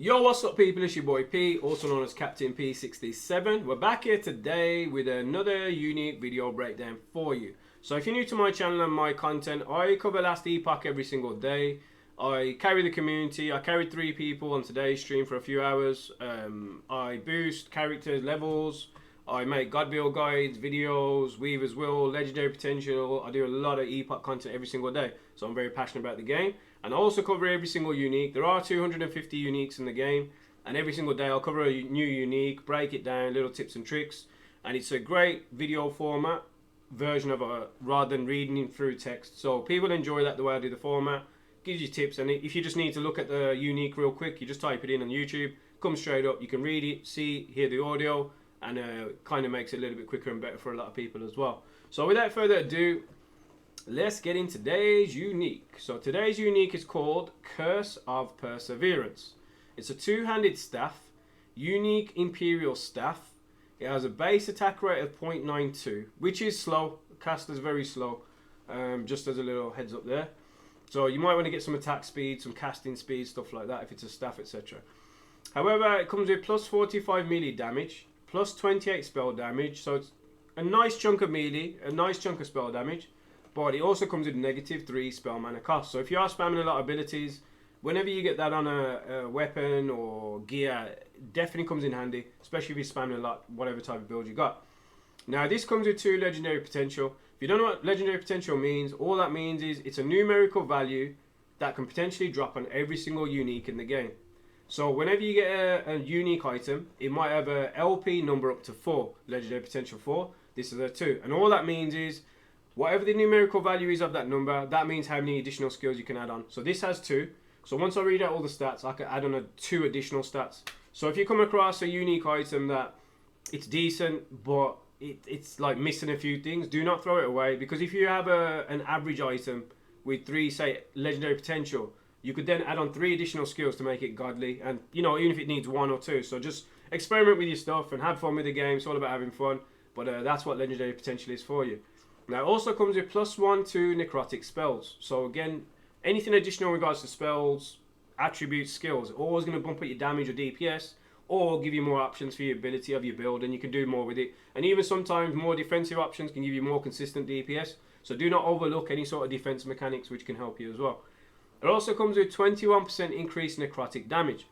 Yo, what's up people, it's your boy P, also known as Captain P67. We're back here today with another unique video breakdown for you. So if you're new to my channel and my content, I cover last Epoch every single day. I carry the community. I carried 3 people on today's stream for a few hours. I boost character levels. I make God build guides, videos, Weaver's Will, Legendary Potential. I do a lot of Epoch content every single day. So I'm very passionate about the game. And I also cover every single unique. There are 250 uniques in the game. And every single day I'll cover a new unique, break it down, little tips and tricks. And it's a great video format version of a, rather than reading through text. So people enjoy that the way I do the format. Gives you tips. And if you just need to look at the unique real quick, you just type it in on YouTube. Comes straight up. You can read it, see, hear the audio. And kind of makes it a little bit quicker and better for a lot of people as well. So without further ado, let's get in today's unique. So today's unique is called Curse of Perseverance. It's a 2-handed staff, unique imperial staff. It has a base attack rate of 0.92, which is slow. Caster's very slow, just as a little heads up there. So you might want to get some attack speed, some casting speed, stuff like that if it's a staff, etc. However, it comes with plus 45 melee damage, plus 28 spell damage. So it's a nice chunk of melee, a nice chunk of spell damage. But it also comes with -3 spell mana cost. So if you are spamming a lot of abilities, whenever you get that on a weapon or gear, it definitely comes in handy, especially if you're spamming a lot, whatever type of build you got. Now this comes with 2 legendary potential. If you don't know what legendary potential means, all that means is it's a numerical value that can potentially drop on every single unique in the game. So whenever you get a unique item, it might have a LP number up to 4, legendary potential 4. This is a 2. And all that means is, whatever the numerical value is of that number, that means how many additional skills you can add on. So this has 2. So once I read out all the stats, I can add on 2 additional stats. So if you come across a unique item that it's decent, but it's like missing a few things, do not throw it away. Because if you have an average item with 3, say, legendary potential, you could then add on 3 additional skills to make it godly. And, you know, even if it needs 1 or 2. So just experiment with your stuff and have fun with the game. It's all about having fun. But that's what legendary potential is for you. Now it also comes with +1 to necrotic spells. So again, anything additional in regards to spells, attributes, skills, always going to bump up your damage or DPS, or give you more options for your ability of your build, and you can do more with it. And even sometimes more defensive options can give you more consistent DPS. So do not overlook any sort of defense mechanics which can help you as well. It also comes with 21% increased necrotic damage.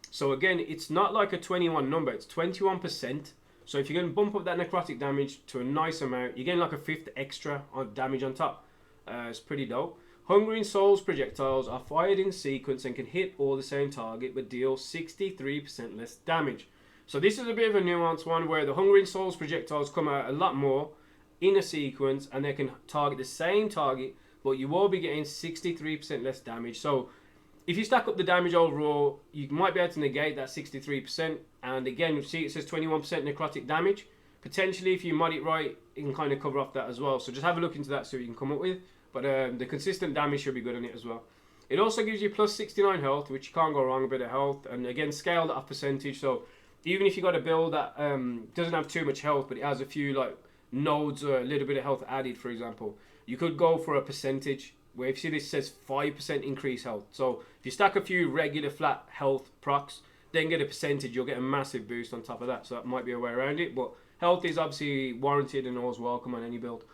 So again, it's not like a 21 number, it's 21%. So if you're going to bump up that necrotic damage to a nice amount, you're getting like a 5th extra on damage on top. It's pretty dope. Hungering Souls projectiles are fired in sequence and can hit all the same target but deal 63% less damage. So this is a bit of a nuanced one where the Hungering Souls projectiles come out a lot more in a sequence and they can target the same target, but you will be getting 63% less damage. So if you stack up the damage overall, you might be able to negate that 63%. And again, you see it says 21% necrotic damage. Potentially, if you mod it right, it can kind of cover off that as well. So just have a look into that, see what you can come up with. But the consistent damage should be good on it as well. It also gives you plus 69 health, which you can't go wrong, a bit of health. And again, scaled off percentage. So even if you got a build that doesn't have too much health, but it has a few like nodes or a little bit of health added, for example, you could go for a percentage. Where if you see this says 5% increase health. So if you stack a few regular flat health procs, then get a percentage, you'll get a massive boost on top of that. So that might be a way around it. But health is obviously warranted and always welcome on any build,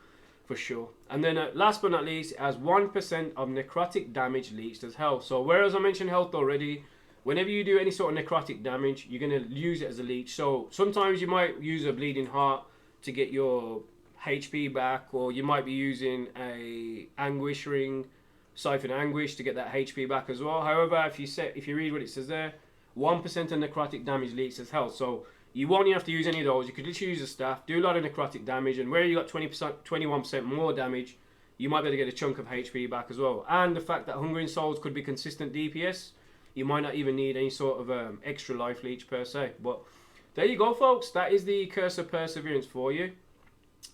for sure. And then last but not least, it has 1% of necrotic damage leached as health. So whereas I mentioned health already, whenever you do any sort of necrotic damage, you're going to use it as a leech. So sometimes you might use a bleeding heart to get your HP back, or you might be using a anguish ring, siphon anguish, to get that HP back as well. However, if you read what it says there, 1% of necrotic damage leaks as health. So you won't even have to use any of those. You could just use a staff, do a lot of necrotic damage, and where you got 21% more damage, you might be able to get a chunk of HP back as well. And the fact that Hungering Souls could be consistent DPS, you might not even need any sort of extra life leech per se. But there you go, folks. That is the Curse of Perseverance for you.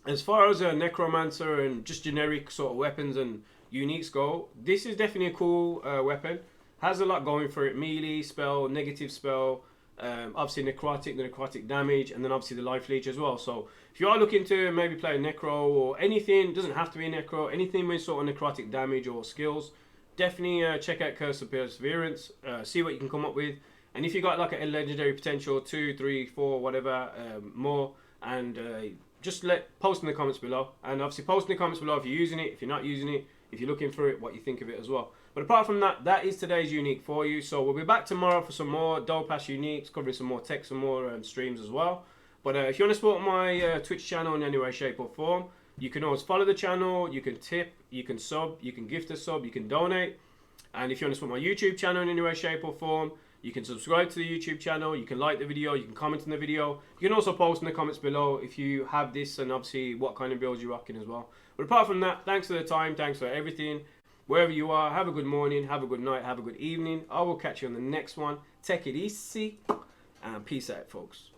As far as a necromancer and just generic sort of weapons and uniques go, this is definitely a cool weapon. Has a lot going for it. Melee spell, negative spell, obviously the necrotic damage, and then obviously the life leech as well. So if you are looking to maybe play a necro or anything, doesn't have to be a necro, anything with sort of necrotic damage or skills, definitely check out Curse of Perseverance, see what you can come up with. And if you got like a legendary potential, 2, 3, 4, whatever, more, and just post in the comments below. And obviously post in the comments below if you're using it, if you're not using it, if you're looking for it, what you think of it as well. But apart from that, that is today's unique for you. So we'll be back tomorrow for some more dope ass uniques, covering some more tech, some more streams as well. But if you want to support my Twitch channel in any way, shape or form, you can always follow the channel, you can tip, you can sub, you can gift a sub, you can donate. And if you want to support my YouTube channel in any way, shape or form, you can subscribe to the YouTube channel, you can like the video, you can comment on the video. You can also post in the comments below if you have this and obviously what kind of builds you're rocking as well. But apart from that, thanks for the time, thanks for everything. Wherever you are, have a good morning, have a good night, have a good evening. I will catch you on the next one. Take it easy and peace out, folks.